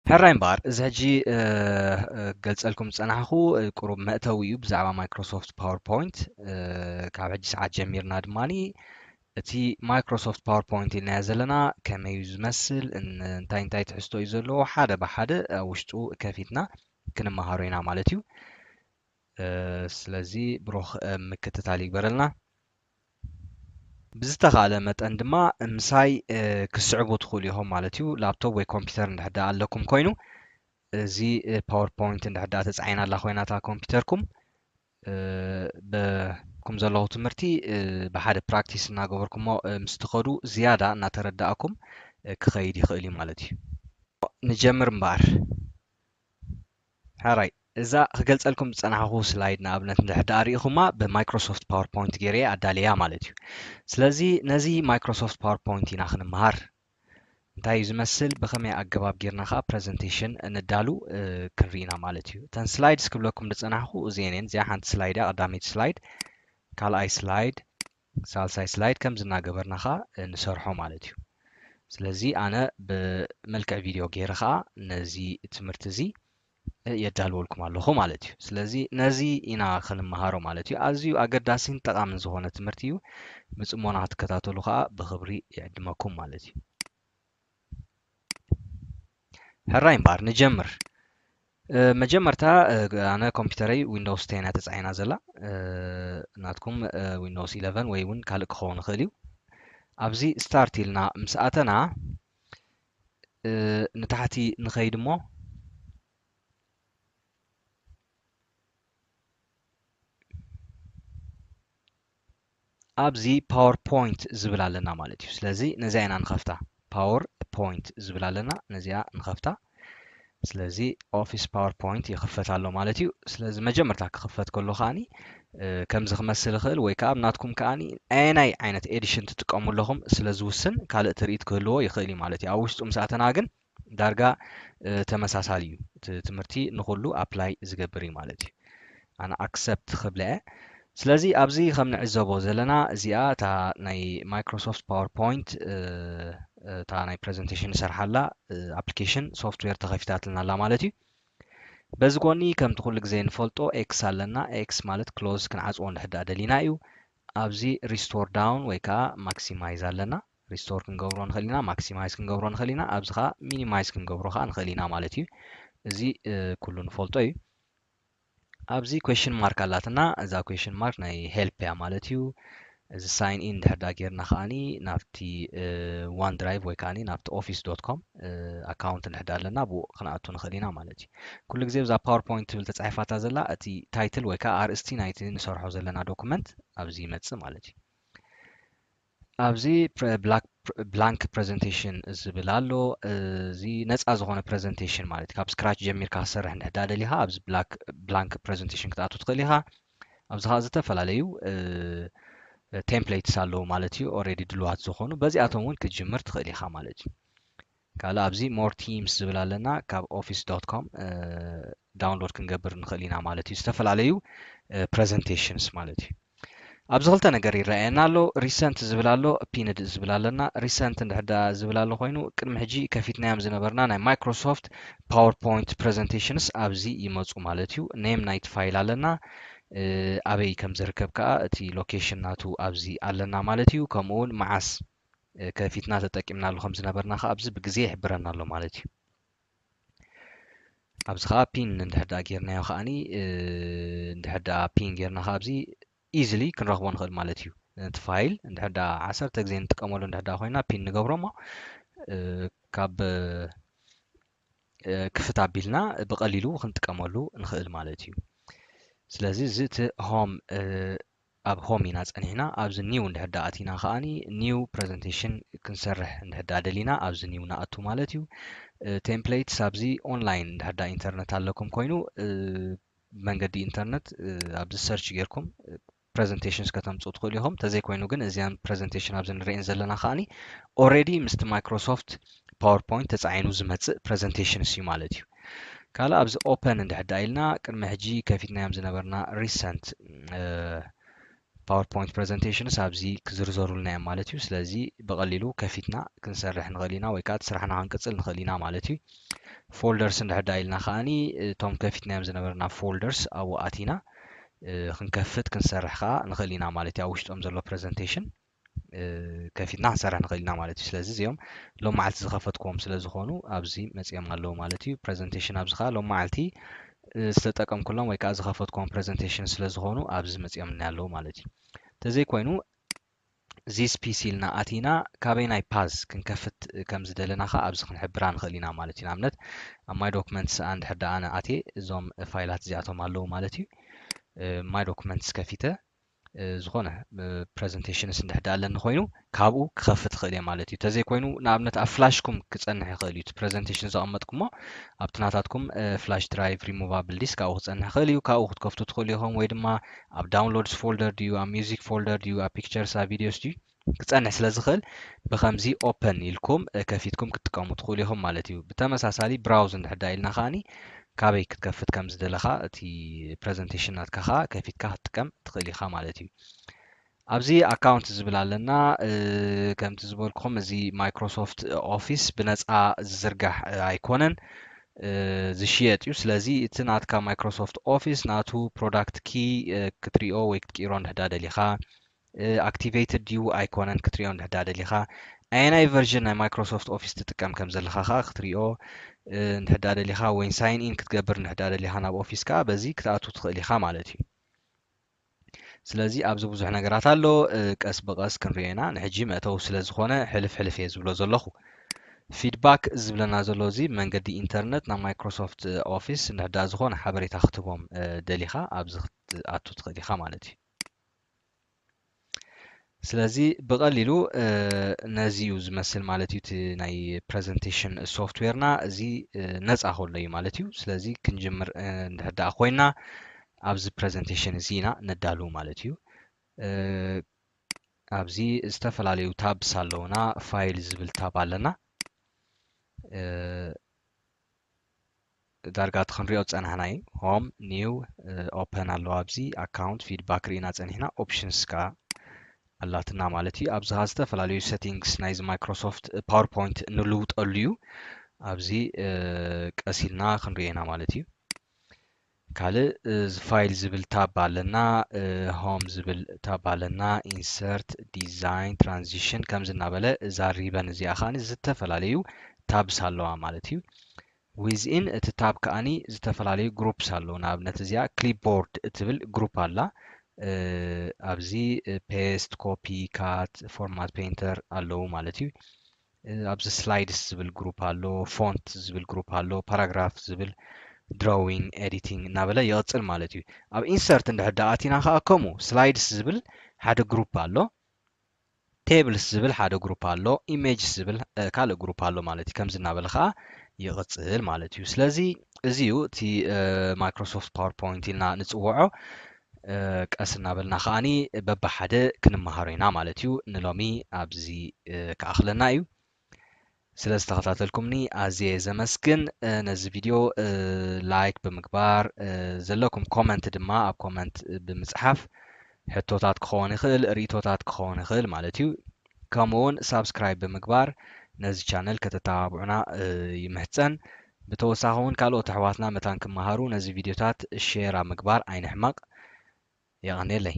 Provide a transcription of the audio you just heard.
حراي مبار إذا هجي قلت لكم صنعخو قرب مأتوي بزعبة مايكروسوفت باوربوينت كاب هجي ساعات جميرنا دماني تي مايكروسوفت باوربوينت اللي نزلنا كما يمثل ان انتاي تحسو يزلو حدا بحدا وشتو كافيتنا كنا مهارينا مالتيو سلازي بروخ مكتتالي برلنا بزتغالى متن دما مساي كسعبو تخوليهم مالتيو لابتوب وي كمبيوتر نحدا لكم كوينو زي باوربوينت نحدا تسعينا لا خويناتا كمبيوتركم بكم زلو تمرتي بحد براكتيس ناغبركم مستخدو زيادة نتردأكم كخيدي خيلي مالتي نجمر مبار هاراي إذا خجلت لكم صنعه سلايد نابنت نحدا ريخما بمايكروسوفت باوربوينت جيري عداليا مالتي سلازي نزي مايكروسوفت باوربوينت ناخن مهار እንታይ እዩ ዝመስል ብኸመይ ኣገባብ ጌርና ከዓ ፕረዘንቴሽን እንዳሉ ክንርኢና ማለት እዩ እተን ስላይድስ ክብለኩም ዝፀናሕኩ እዚአን እየን እዚኣ ሓንቲ ስላይድ ቀዳሚት ስላይድ ካልኣይ ስላይድ ሳልሳይ ስላይድ ከምዚ እናገበርና ከዓ ንሰርሖ ማለት እዩ ስለዚ ኣነ ብመልክዕ ቪድዮ ገይረ ከዓ ነዚ ትምህርቲ እዚ የዳልወልኩም ኣለኹ ማለት እዩ ስለዚ ነዚ ኢና ክንመሃሮ ማለት እዩ ኣዝዩ ኣገዳሲን ጠቃምን ዝኾነ ትምህርቲ እዩ ብፅሞና ክትከታተሉ ከዓ ብክብሪ ይዕድመኩም ማለት እዩ هراي مبار نجمر مجمرتا أنا كمبيوتري ويندوز 10 تسعين زلا ناتكم ويندوز 11 ويون كالك خون خليو أبزي ستارت لنا مساعتنا نتحتي نخيد مو أبزي باوربوينت زبلا لنا مالتي سلازي نزينا نخفتا باوربوينت زبلا لنا نزيا نخفتا ስለዚ ኦፊስ ፓወርፖይንት ይኽፈት ኣሎ ማለት እዩ ስለዚ መጀመርታ ክኽፈት ከሎ ከዓኒ ከምዚ ክመስል ይኽእል ወይ ከዓ ናትኩም ከዓኒ ኣየናይ ዓይነት ኤዲሽን ትጥቀሙ ኣለኹም ስለ ዝውስን ካልእ ትርኢት ክህልዎ ይኽእል እዩ ማለት እዩ ኣብ ውሽጡ ምስኣተና ግን ዳርጋ ተመሳሳሊ እዩ እቲ ትምህርቲ ንኩሉ ኣፕላይ ዝገብር እዩ ማለት እዩ ኣነ ኣክሰፕት ክብለ ስለዚ ኣብዚ ከም ንዕዘቦ ዘለና እዚኣ እታ ናይ ማይክሮሶፍት ፓወርፖይንት እታ ናይ ፕረዘንቴሽን ሰርሓላ ኣፕሊኬሽን ሶፍትዌር ተኸፊታትልና ኣላ ማለት እዩ በዚ ጎኒ ከምቲ ኩሉ ግዜ ንፈልጦ ኤክስ ኣለና ኤክስ ማለት ክሎዝ ክንዓፅዎ እንድሕዳእ ደሊና እዩ ኣብዚ ሪስቶር ዳውን ወይ ከዓ ማክሲማይዝ ኣለና ሪስቶር ክንገብሮ ንኽእል ኢና ማክሲማይዝ ክንገብሮ ንኽእል ኢና ኣብዚ ከዓ ሚኒማይዝ ክንገብሮ ከዓ ንኽእል ኢና ማለት እዩ እዚ ኩሉ ንፈልጦ እዩ ኣብዚ ኩዌሽን ማርክ ኣላትና እዛ ኩዌሽን ማርክ ናይ ሄልፕ እያ ማለት እዩ እዚ ሳይን ኢን ድሕር ዳ ጌርና ከዓኒ ናብቲ ዋን ድራይቭ ወይ ከዓኒ ናብቲ ኦፊስ ዶት ኮም ኣካውንት እንድሕዳ ኣለና ብኡ ክንኣቱ ንኽእል ኢና ማለት እዩ ኩሉ ግዜ ብዛ ፓወርፖይንት ትብል ተፃሒፋታ ዘላ እቲ ታይትል ወይ ከዓ ኣርእስቲ ናይቲ ንሰርሖ ዘለና ዶኩመንት ኣብዚ ይመፅእ ማለት እዩ ኣብዚ ብላንክ ፕሬዘንቴሽን ዝብል ኣሎ እዚ ነፃ ዝኾነ ፕሬዘንቴሽን ማለት ካብ ስክራች ጀሚርካ ክሰርሕ እንድሕዳ ደሊኻ ኣብዚ ብላንክ ፕሬዘንቴሽን ክትኣቱ ትኽእል ኢኻ ኣብዚ ከዓ ዝተፈላለዩ ቴምፕሌትስ ኣለዉ ማለት እዩ ኦልሬዲ ድልዋት ዝኾኑ በዚኣቶም እውን ክትጅምር ትኽእል ኢኻ ማለት እዩ ካልእ ኣብዚ ሞር ቲምስ ዝብል ኣለና ካብ ኦፊስ ዶት ኮም ዳውንሎድ ክንገብር ንኽእል ኢና ማለት እዩ ዝተፈላለዩ ፕሬዘንቴሽንስ ማለት እዩ ኣብዚ ክልተ ነገር ይረአየና ኣሎ ሪሰንት ዝብል ኣሎ ፒንድ ዝብል ኣለና ሪሰንት እንድሕዳ ዝብል ኣሎ ኮይኑ ቅድሚ ሕጂ ከፊትናዮም ዝነበርና ናይ ማይክሮሶፍት ፓወርፖይንት ፕሬዘንቴሽንስ ኣብዚ ይመፁ ማለት እዩ ኔም ናይቲ ፋይል ኣለና ኣበይ ከም ዝርከብ ከዓ እቲ ሎኬሽን ናቱ ኣብዚ ኣለና ማለት እዩ ከምኡ እውን መዓስ ከፊትና ተጠቂምና ኣሎ ከም ዝነበርና ከዓ ኣብዚ ብግዜ ይሕብረና ኣሎ ማለት እዩ ኣብዚ ከዓ ፒን እንድሕዳ ጌርናዮ ከዓኒ እንድሕዳ ፒን ጌርና ከዓ ኣብዚ ኢዝሊ ክንረኽቦ ንኽእል ማለት እዩ እቲ ፋይል እንድሕዳ 10 ግዜ ንጥቀመሉ እንድሕዳ ኮይና ፒን ንገብሮ ሞ ካብ ክፍት ኣቢልና ብቐሊሉ ክንጥቀመሉ ንኽእል ማለት እዩ ስለዚ እዚ እቲ ሆም ኣብ ሆም ኢና ፀኒሕና ኣብዚ ኒው እንድሕዳ ኣቲና ከዓኒ ኒው ፕሬዘንቴሽን ክንሰርሕ እንድሕዳ ደሊና ኣብዚ ኒው ንኣቱ ማለት እዩ ቴምፕሌትስ ኣብዚ ኦንላይን እንድሕዳ ኢንተርነት ኣለኩም ኮይኑ መንገዲ ኢንተርነት ኣብዚ ሰርች ጌርኩም ፕሬዘንቴሽንስ ከተምፅኡ ትኽእሉ ኢኹም ተዘይኮይኑ ግን እዚኣን ፕሬዘንቴሽን ኣብዚ ንሪአን ዘለና ከዓኒ ኦልሬዲ ምስቲ ማይክሮሶፍት ፓወርፖይንት ተፃዒኑ ዝመፅእ ፕሬዘንቴሽንስ እዩ ማለት እዩ ካልእ ኣብዚ ኦፐን እንድሕዳ ኢልና ቅድሚ ሕጂ ከፊትናዮም ዝነበርና ሪሰንት PowerPoint presentation سابزي كزرزرولنا مالتيو سلازي بقليلو كفيتنا كنسرح نغلينا ويكات سرحنا هنقصل نخلينا مالتيو folders ندحدا إلنا خاني توم كفيتنا مزنبرنا folders أو آتينا خنكفت كنسرح خا نخلينا مالتي أوشت أمزلو presentation كفيتنا نسرح نخلينا مالتي سلازي زيوم لو معلت زخفتكم سلازي خونو أبزي مزيام مالو مالتي presentation أبزخا لو معلتي ስለጠቀም ኩሎም ወይ ከዓ ዝኸፈትኩም presentation ስለዝኾኑ ኣብዚ መፅኦም ያለው ማለት እዩ ተዘይ ኮይኑ ዚስ ፒሲ ኢልና ኣቲና ካበይ ናይ ፓዝ ክንከፍት ከም ዝደለና ኸ ኣብዚ ክንሕብራ ንኽእል ኢና ማለት እዩ ንኣብነት ኣብ ማይ ዶክመንትስ እንድሕር ደኣ ኣነ ኣትየ እዞም ፋይላት እዚኣቶም ኣለዉ ማለት እዩ ማይ ዶክመንትስ ከፊተ ዝኾነ ፕሬዘንቴሽንስ እንድሕር ኣለኒ ኮይኑ ካብኡ ክኸፍት ክኽእል እየ ማለት እዩ ተዘይ ኮይኑ ንኣብነት ኣብ ፍላሽኩም ክጸንሕ ይኽእል እዩ ፕሬዘንቴሽን ዘቐመጥኩሞ ኣብቲ ናታትኩም ፍላሽ ድራይቭ ሪሙቫብል ዲስክ ካብኡ ክጸንሕ ይኽእል እዩ ካብኡ ክትከፍቱ ትኽእሉ ኢኹም ወይ ድማ ኣብ ዳውንሎድስ ፎልደር ድዩ ኣብ ሚውዚክ ፎልደር ድዩ ኣብ ፒክቸርስ ኣብ ቪዲዮስ ድዩ ክጸንሕ ስለ ዝኽእል ብኸምዚ ኦፕን ኢልኩም ከፊትኩም ክትጥቀሙ ትኽእሉ ኢኹም ማለት እዩ ብተመሳሳሊ ብራውዝ እንድሕር ኢልና ኸኣኒ ካበይ ክትከፍት ከም ዝደለኻ እቲ ፕሬዘንቴሽን ናትካ ኸ ከፊትካ ክትጥቀም ትኽእል ኢኻ ማለት እዩ ኣብዚ ኣካውንት ዝብል ኣለና ከምቲ ዝበልኩኹም እዚ ማይክሮሶፍት ኦፊስ ብነፃ ዝዝርጋሕ ኣይኮነን ዝሽየጥ እዩ ስለዚ እቲ ናትካ ማይክሮሶፍት ኦፊስ ናቱ ፕሮዳክት ኪ ክትሪኦ ወይ ክትቂሮ እንድሕር ደሊኻ ኣክቲቬትድ ድዩ ኣይኮነን ክትሪኦ እንድሕር ደሊኻ ኣየናይ ቨርዥን ናይ ማይክሮሶፍት ኦፊስ ትጥቀም ከም ዘለኻ ኸ ክትሪኦ እንድሕር ደሊኻ ወይ ሳይን ኢን ክትገብር እንድሕር ደሊኻ ናብ ኦፊስካ በዚ ክትኣቱ ትኽእል ኢኻ ማለት እዩ ስለዚ ኣብዚ ብዙሕ ነገራት ኣሎ ቀስ በቀስ ክንሪኦ ኢና ንሕጂ መእተው ስለ ዝኾነ ሕልፍ ሕልፍ እየ ዝብሎ ዘለኹ ፊድባክ ዝብለና ዘሎ እዚ መንገዲ ኢንተርነት ናብ ማይክሮሶፍት ኦፊስ እንድሕር ዝኾነ ሓበሬታ ክትቦም ደሊኻ ኣብዚ ክትኣቱ ትኽእል ኢኻ ማለት እዩ ስለዚ ብቐሊሉ ነዚ እዩ ዝመስል ማለት እዩ እቲ ናይ ፕሬዘንቴሽን ሶፍትዌርና እዚ ነፃ ከሎ እዩ ማለት እዩ ስለዚ ክንጅምር እንድሕር ደኣ ኮይና ኣብዚ ፕሬዘንቴሽን እዚ ኢና ነዳሉ ማለት እዩ ኣብዚ ዝተፈላለዩ ታብስ ኣለውና ፋይል ዝብል ታብ ኣለና ዳርጋ እቲ ክንሪኦ ፀናሕና እዩ ሆም ኒው ኦፕን ኣለዎ ኣብዚ ኣካውንት ፊድባክ ርኢና ፀኒሕና ኦፕሽንስ ከዓ ኣላትና ማለት እዩ ኣብዚ ኻ ዝተፈላለዩ ሴቲንግስ ናይዚ ማይክሮሶፍት ፓወርፖይንት ንልውጠሉ እዩ ኣብዚ ቀሲልና ክንሪኦ ኢና ማለት እዩ ካልእ ፋይል ዝብል ታብ ኣለና ሆም ዝብል ታብ ኣለና ኢንሰርት ዲዛይን ትራንዚሽን ከም ዝናበለ እዛ ሪበን እዚኣ ከዓኒ ዝተፈላለዩ ታብስ ኣለዋ ማለት እዩ ዊዝኢን እቲ ታብ ከዓኒ ዝተፈላለዩ ግሩፕስ ኣለዉ ንኣብነት እዚኣ ክሊፕቦርድ እትብል ግሩፕ ኣላ ኣብዚ ፔስት ኮፒ ካት ፎርማት ፔይንተር ኣለዉ ማለት እዩ ኣብዚ ስላይድስ ዝብል ግሩፕ ኣሎ ፎንት ዝብል ግሩፕ ኣሎ ፓራግራፍ ዝብል ድሮዊንግ ኤዲቲንግ እናበለ ይቕፅል ማለት እዩ ኣብ ኢንሰርት እንድሕር ደኣ ኣቲና ከዓ ከምኡ ስላይድስ ዝብል ሓደ ግሩፕ ኣሎ ቴብልስ ዝብል ሓደ ግሩፕ ኣሎ ኢሜጅስ ዝብል ካልእ ግሩፕ ኣሎ ማለት እዩ ከምዚ እናበለ ከዓ ይቕፅል ማለት እዩ ስለዚ እዚዩ እቲ ማይክሮሶፍት ፓወርፖይንት ኢልና ንፅውዖ ቀስ እናበልና ከዓኒ በብሓደ ክንመሃሮ ኢና ማለት እዩ ንሎሚ ኣብዚ ክኣኽለና እዩ ስለ ዝተኸታተልኩምኒ ኣዝየ ዘመስግን ነዚ ቪድዮ ላይክ ብምግባር ዘለኩም ኮመንት ድማ ኣብ ኮመንት ብምፅሓፍ ሕቶታት ክኸውን ይኽእል ርእቶታት ክኸውን ይኽእል ማለት እዩ ከምኡውን ሳብስክራይብ ብምግባር ነዚ ቻነል ከተተባብዑና ይምህፀን ብተወሳኺ እውን ካልኦት ኣሕዋትና መታን ክመሃሩ ነዚ ቪድዮታት ሼር ኣብ ምግባር ኣይንሕማቕ የቐኒየለይ